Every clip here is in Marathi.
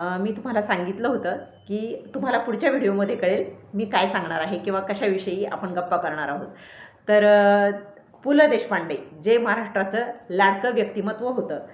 मी तुम्हाला सांगितलं होतं की तुम्हाला पुढच्या व्हिडिओमध्ये कळेल मी काय सांगणार आहे किंवा कशाविषयी आपण गप्पा करणार आहोत. तर पु ल देशपांडे जे महाराष्ट्राचं लाडकं व्यक्तिमत्व होतं,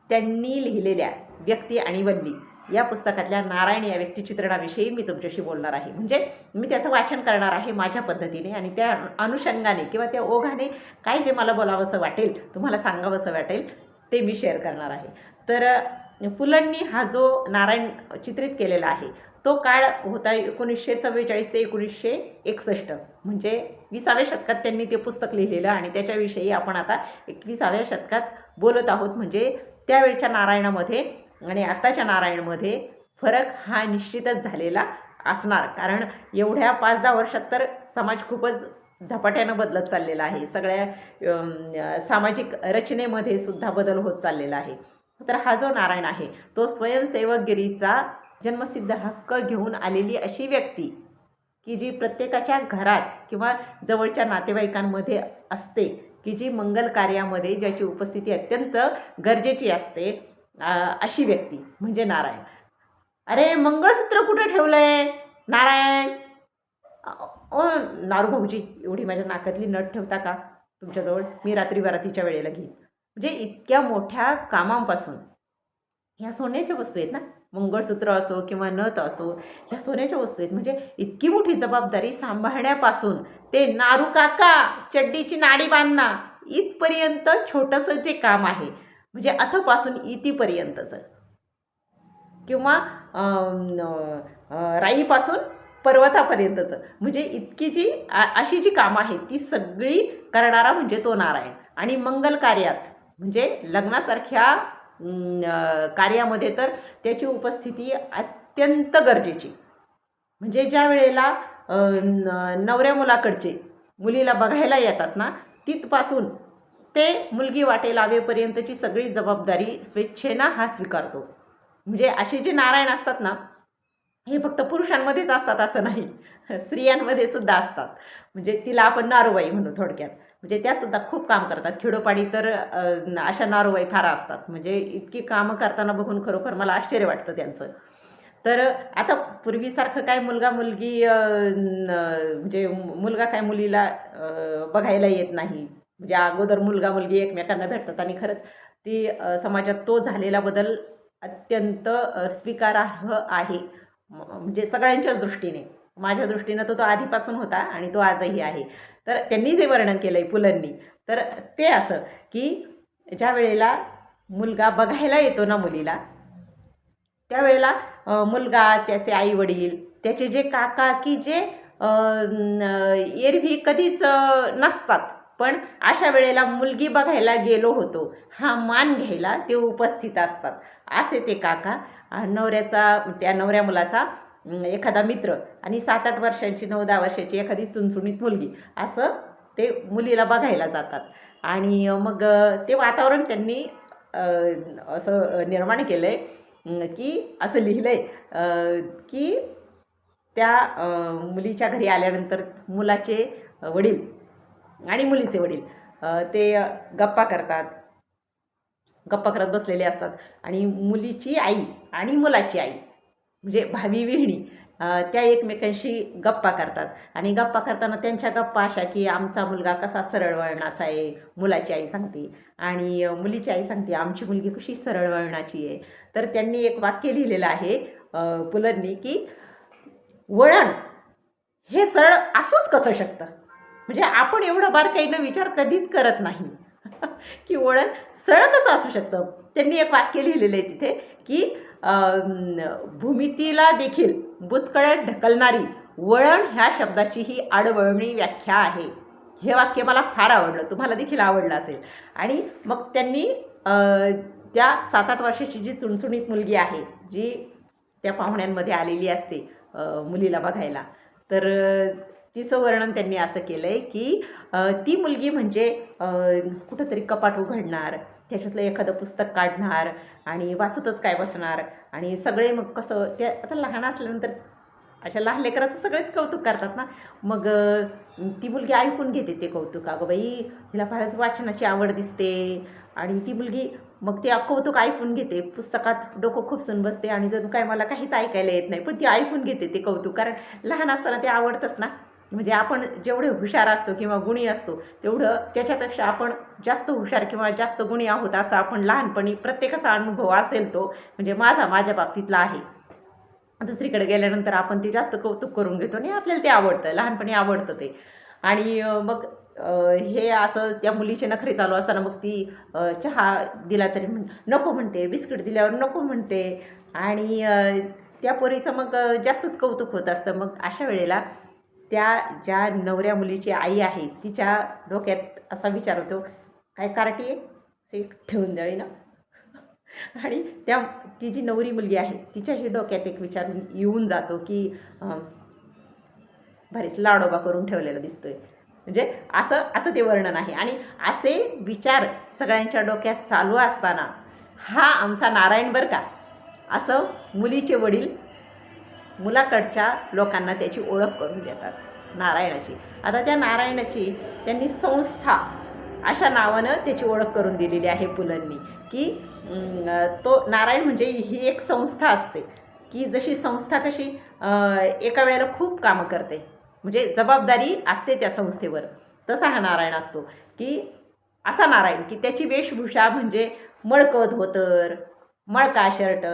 त्यांनी लिहिलेल्या व्यक्ती आणि वल्ली या पुस्तकातल्या नारायण या व्यक्तिचित्रणाविषयी मी तुमच्याशी बोलणार आहे. म्हणजे मी त्याचं वाचन करणार आहे माझ्या पद्धतीने आणि त्या अनुषंगाने किंवा त्या ओघाने काय जे मला बोलावंसं वाटेल, तुम्हाला सांगावंसं वाटेल, ते मी शेअर करणार आहे. तर पुलंनी हा जो नारायण चित्रित केलेला आहे तो काळ होता 1944 ते 1961, म्हणजे 20व्या शतकात त्यांनी ते पुस्तक लिहिलेलं आणि त्याच्याविषयी आपण आता 21व्या शतकात बोलत आहोत. म्हणजे त्यावेळच्या नारायणामध्ये आणि आत्ताच्या नारायणमध्ये फरक हा निश्चितच झालेला असणार, कारण एवढ्या 5-10 वर्षात तर समाज खूपच झपाट्यानं बदलत चाललेला आहे. सगळ्या सामाजिक रचनेमध्ये सुद्धा बदल होत चाललेला आहे. तर हा जो नारायण आहे तो स्वयंसेवकगिरीचा जन्मसिद्ध हक्क घेऊन आलेली अशी व्यक्ती की जी प्रत्येकाच्या घरात किंवा जवळच्या नातेवाईकांमध्ये असते, की जी मंगल कार्यामध्ये ज्याची उपस्थिती अत्यंत गरजेची असते, अशी व्यक्ती म्हणजे नारायण. अरे मंगळसूत्र कुठे ठेवलंय नारायण? ओ नारू भाऊजी, एवढी माझ्या नाकातली नट ठेवता का तुमच्याजवळ? मी रात्री बारातीच्या वेळेला घेईन. म्हणजे इतक्या मोठ्या कामांपासून ह्या सोन्याच्या वस्तू आहेत ना, मंगळसूत्र असो किंवा नथ असो, ह्या सोन्याच्या वस्तू आहेत. म्हणजे इतकी मोठी जबाबदारी सांभाळण्यापासून ते नारू काका चड्डीची नाडी बांधणं इथपर्यंत छोटंसं जे काम आहे, म्हणजे अथपासून इतीपर्यंतचं, किंवा राईपासून पर्वतापर्यंतचं, म्हणजे इतकी जी अशी जी कामं आहेत ती सगळी करणारा म्हणजे तो नारायण. आणि मंगल कार्यात म्हणजे लग्नासारख्या कार्यामध्ये तर त्याची उपस्थिती अत्यंत गरजेची. म्हणजे ज्या वेळेला नवऱ्या मुलाकडचे मुलीला बघायला येतात ना, तिथपासून ते मुलगी वाटे लावेपर्यंतची सगळी जबाबदारी स्वेच्छेनं हा स्वीकारतो. म्हणजे असे जे नारायण असतात ना, हे फक्त पुरुषांमध्येच असतात असं नाही, स्त्रियांमध्ये सुद्धा असतात. म्हणजे तिला आपण नारूबाई म्हणू थोडक्यात. म्हणजे त्यासुद्धा खूप काम करतात. खेडोपाडी तर अशा नारूबाई फार असतात. म्हणजे इतकी कामं करताना बघून खरोखर मला आश्चर्य वाटतं त्यांचं. तर आता पूर्वीसारखं काय मुलगा मुलगी म्हणजे मुलगा काय मुलीला बघायला येत नाही. म्हणजे अगोदर मुलगा मुलगी एकमेकांना भेटतात आणि खरंच ती समाजात तो झालेला बदल अत्यंत स्वीकारार्ह आहे. म्हणजे सगळ्यांच्याच दृष्टीने, माझ्या दृष्टीनं तो आधीपासून होता आणि तो आजही आहे. तर त्यांनी जे वर्णन केलं आहे पुलंनी, तर ते असं की ज्या वेळेला मुलगा बघायला येतो ना मुलीला, त्यावेळेला मुलगा, त्याचे आईवडील, त्याचे जे काका की जे एरवी कधीच नसतात, पण अशा वेळेला मुलगी बघायला गेलो होतो हा मान घ्यायला ते उपस्थित असतात. असे ते काका नवऱ्याचा, त्या नवऱ्या मुलाचा एखादा मित्र आणि 7-8 वर्षांची, 9-10 वर्षाची एखादी चुणचुणीत मुलगी, असं ते मुलीला बघायला जातात. आणि मग ते वातावरण त्यांनी असं निर्माण केलं आहे की असं लिहिलं आहे की त्या मुलीच्या घरी आल्यानंतर मुलाचे वडील आणि मुलीचे वडील ते गप्पा करत बसलेले असतात आणि मुलीची आई आणि मुलाची आई म्हणजे भावी विहिणी त्या एकमेकांशी गप्पा करतात. आणि गप्पा करताना त्यांच्या गप्पा अशा की आमचा मुलगा कसा सरळ वळणाचा आहे, मुलाची आई सांगते, आणि मुलीची आई सांगते आमची मुलगी कशी सरळ वळणाची आहे. तर त्यांनी एक वाक्य लिहिलेलं आहे पुलंनी की वळण हे सरळ असूच कसं शकतं. म्हणजे आपण एवढं बारकाईनं विचार कधीच करत नाही की वळण सरळ कसं असू शकतं. त्यांनी एक वाक्य लिहिलेलं आहे तिथे की भूमितीला देखील बुचकळ्यात ढकलणारी वळण ह्या शब्दाची ही आडवळणी व्याख्या आहे. हे वाक्य मला फार आवडलं, तुम्हाला देखील आवडलं असेल. आणि मग त्यांनी त्या 7-8 वर्षाची जी चुणचुणीत मुलगी आहे, जी त्या पाहुण्यांमध्ये आलेली असते मुलीला बघायला, तर तिचं वर्णन त्यांनी असं केलं आहे की ती मुलगी म्हणजे कुठंतरी कपाट उघडणार, त्याच्यातलं एखादं पुस्तक काढणार आणि वाचतच काय बसणार. आणि सगळे मग कसं, ते आता लहान असल्यानंतर अशा लहान लेकराचं सगळेच कौतुक करतात ना, मग ती मुलगी ऐकून घेते ते कौतुक. अगं बाई, हिला फारच वाचनाची आवड दिसते. आणि ती मुलगी मग ती कौतुक ऐकून घेते. पुस्तकात डोकं खुपसून बसते आणि जणू काय मला काहीच ऐकायला येत नाही, पण ती ऐकून घेते ते कौतुक, कारण लहान असताना ते आवडतंच ना. म्हणजे आपण जेवढे हुशार असतो किंवा गुणी असतो तेवढं त्याच्यापेक्षा आपण जास्त हुशार किंवा जास्त गुणी आहोत असं आपण लहानपणी प्रत्येकाचा अनुभव असेल तो, म्हणजे माझ्या बाबतीतला आहे. दुसरीकडे गेल्यानंतर आपण ते जास्त कौतुक करून घेतो आणि आपल्याला ते आवडतं, लहानपणी आवडतं ते. आणि मग हे असं त्या मुलीचे नखरे चालू असताना मग ती चहा दिला तरी नको म्हणते, बिस्किट दिल्यावर नको म्हणते. आणि त्या पोरीचं मग जास्तच कौतुक होत असतं. मग अशा वेळेला त्या ज्या नवऱ्या मुलीची आई आहे तिच्या डोक्यात असा विचार होतो, काय कार्टी आहे ते ठेवून द्यावी ना. आणि ती जी नवरी मुलगी आहे तिच्याही डोक्यात एक विचार येऊन जातो की भारीच लाडोबा करून ठेवलेला दिसतोय. म्हणजे असं असं ते वर्णन आहे. आणि असे विचार सगळ्यांच्या डोक्यात चालू असताना हा आमचा नारायण बरं का, असं मुलीचे वडील मुलाकडच्या लोकांना त्याची ओळख करून देतात, नारायणाची. आता त्या नारायणाची त्यांनी संस्था अशा नावानं त्याची ओळख करून दिलेली आहे पुलंनी, की तो नारायण म्हणजे ही एक संस्था असते, की जशी संस्था कशी एका वेळेला खूप कामं करते, म्हणजे जबाबदारी असते त्या संस्थेवर, तसा हा नारायण असतो. की असा नारायण की त्याची वेशभूषा म्हणजे मळकं धोतर, मळका शर्ट,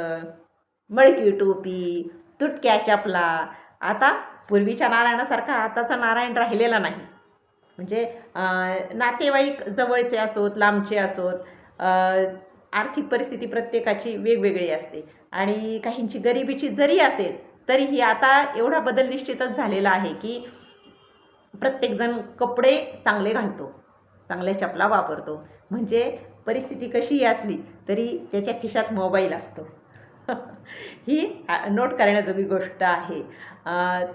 मळकी टोपी, तुटक्या चपला. आता पूर्वीच्या नारायणासारखा आताचा नारायण राहिलेला नाही. म्हणजे नातेवाईक जवळचे असोत, लांबचे असोत, आर्थिक परिस्थिती प्रत्येकाची वेगवेगळी असते आणि काहींची गरिबीची जरी असेल तरीही आता एवढा बदल निश्चितच झालेला आहे की प्रत्येकजण कपडे चांगले घालतो, चांगल्या चपला वापरतो. म्हणजे परिस्थिती कशीही असली तरी त्याच्या खिशात मोबाईल असतो. ही नोट करण्याजोगी गोष्ट आहे.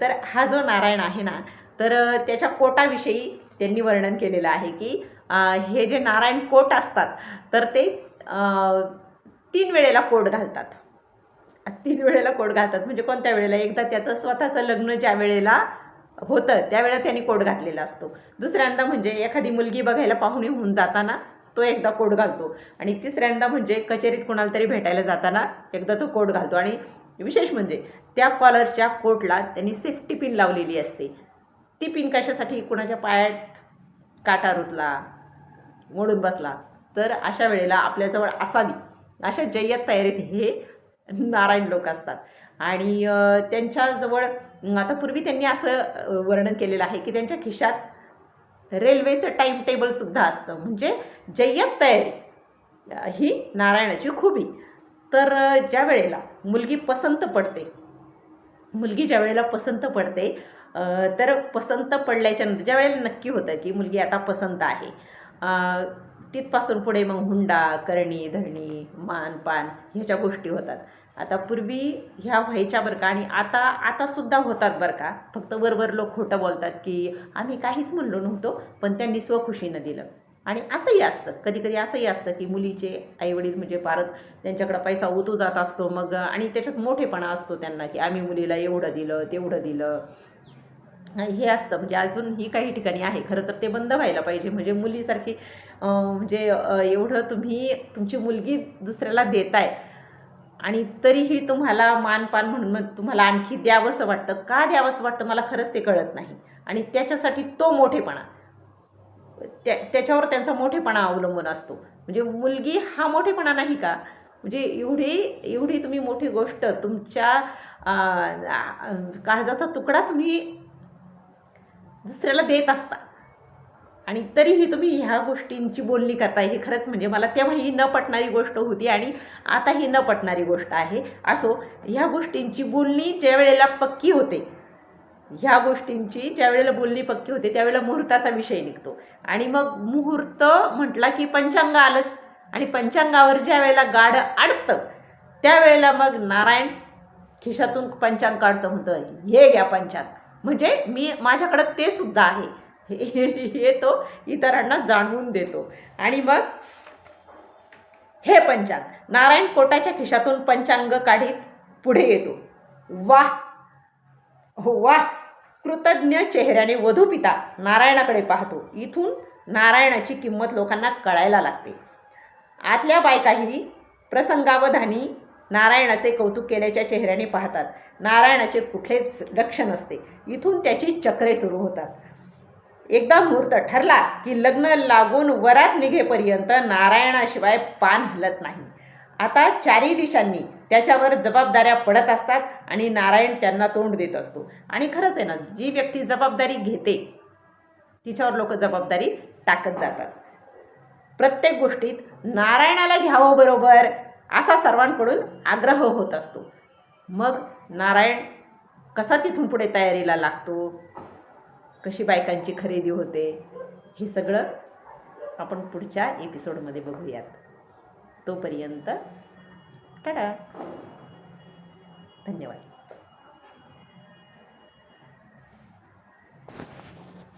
तर हा जो नारायण आहे ना, तर त्याच्या कोटाविषयी त्यांनी वर्णन केलेलं आहे की हे जे नारायण कोट असतात तर ते 3 वेळेला कोट घालतात. 3 वेळेला कोट घालतात म्हणजे कोणत्या वेळेला, एकदा त्याचं स्वतःचं लग्न ज्या वेळेला होतं त्यावेळेला त्यांनी कोट घातलेला असतो. दुसऱ्यांदा म्हणजे एखादी मुलगी बघायला पाहुणे होऊन जाताना तो एकदा कोट घालतो. आणि तिसऱ्यांदा म्हणजे कचेरीत कोणाला तरी भेटायला जाताना एकदा तो कोट घालतो. आणि विशेष म्हणजे त्या कॉलरच्या कोटला त्यांनी सेफ्टी पिन लावलेली असते. ती पिन कशासाठी, कुणाच्या पायात काटा रुतला, मोडून बसला तर अशा वेळेला आपल्याजवळ असावी, अशा जय्यत तयारीत हे नारायण लोक असतात. आणि त्यांच्याजवळ आता पूर्वी त्यांनी असं वर्णन केलेलं आहे की त्यांच्या खिशात रेल्वेचं टाईम टेबलसुद्धा असतं. म्हणजे जय्यत तयारी ही नारायणाची खुबी. तर ज्या वेळेला मुलगी पसंत पडते तर पसंत पडल्याच्यानंतर ज्या वेळेला नक्की होतं की मुलगी आता पसंत आहे, तिथपासून पुढे मग हुंडा, करणी धरणी, मानपान ह्याच्या गोष्टी होतात. आता पूर्वी ह्या व्हायच्या बरं का, आणि आतासुद्धा होतात बरं का. फक्त वरवर लोक खोटं बोलतात की आम्ही काहीच म्हणलो नव्हतो, पण त्यांनी स्वखुशीनं दिलं. आणि असंही असतं, कधीकधी असंही असतं की मुलीचे आईवडील म्हणजे फारच त्यांच्याकडं पैसा ओतू जात असतो. मग आणि त्याच्यात मोठेपणा असतो त्यांना की आम्ही मुलीला एवढं दिलं तेवढं दिलं, हे असतं. म्हणजे अजूनही काही ठिकाणी आहे. खरं तर ते बंद व्हायला पाहिजे. म्हणजे मुलीसारखी म्हणजे एवढं तुम्ही तुमची मुलगी दुसऱ्याला देताय आणि तरीही तुम्हाला मानपान म्हणून मग तुम्हाला आणखी द्यावंसं वाटतं. का द्यावंसं वाटतं मला खरंच ते कळत नाही. आणि त्याच्यासाठी तो मोठेपणा, त्याच्यावर त्यांचा मोठेपणा अवलंबून असतो. म्हणजे मुलगी हा मोठेपणा नाही का. म्हणजे एवढी तुम्ही मोठी गोष्ट, तुमच्या काळजाचा तुकडा तुम्ही दुसऱ्याला देत असता आणि तरीही तुम्ही ह्या गोष्टींची बोलणी करताय, हे खरंच म्हणजे मला तेव्हाही न पटणारी गोष्ट होती आणि आताही न पटणारी गोष्ट आहे. असो, ह्या गोष्टींची बोलणी ज्या वेळेला पक्की होते, त्यावेळेला मुहूर्ताचा विषय निघतो. आणि मग मुहूर्त म्हटला की पंचांग आलंच. आणि पंचांगावर ज्या वेळेला गाडं अडतं त्यावेळेला मग नारायण खिशातून पंचांग काढतं, म्हणतं हे घ्या पंचांग. म्हणजे माझ्याकडं ते सुद्धा आहे, हे तो इतरांना जाणवून देतो. आणि मग हे पंचांग, नारायण कोटाच्या खिशातून पंचांग काढीत पुढे येतो. वाह हो वाह, कृतज्ञ चेहऱ्याने वधूपिता नारायणाकडे पाहतो. इथून नारायणाची किंमत लोकांना कळायला लागते. आतल्या बायकाही प्रसंगावधानी नारायणाचे कौतुक केल्याच्या चेहऱ्याने पाहतात. नारायणाचे कुठलेच लक्ष नसते. इथून त्याची चक्रे सुरू होतात. एकदा मुहूर्त ठरला की लग्न लागून वरात निघेपर्यंत नारायणाशिवाय पान हलत नाही. आता चारही दिशांनी त्याच्यावर जबाबदाऱ्या पडत असतात आणि नारायण त्यांना तोंड देत असतो. आणि खरंच आहे ना, जी व्यक्ती जबाबदारी घेते तिच्यावर लोक जबाबदारी टाकत जातात. प्रत्येक गोष्टीत नारायणाला घ्यावं बरोबर असा सर्वांकडून आग्रह होत असतो. मग नारायण कसा तिथून पुढे तयारीला लागतो, कशी बायकांची खरेदी होते, हे सगळं आपण पुढच्या एपिसोडमध्ये बघूयात. तोपर्यंत टाटा, धन्यवाद.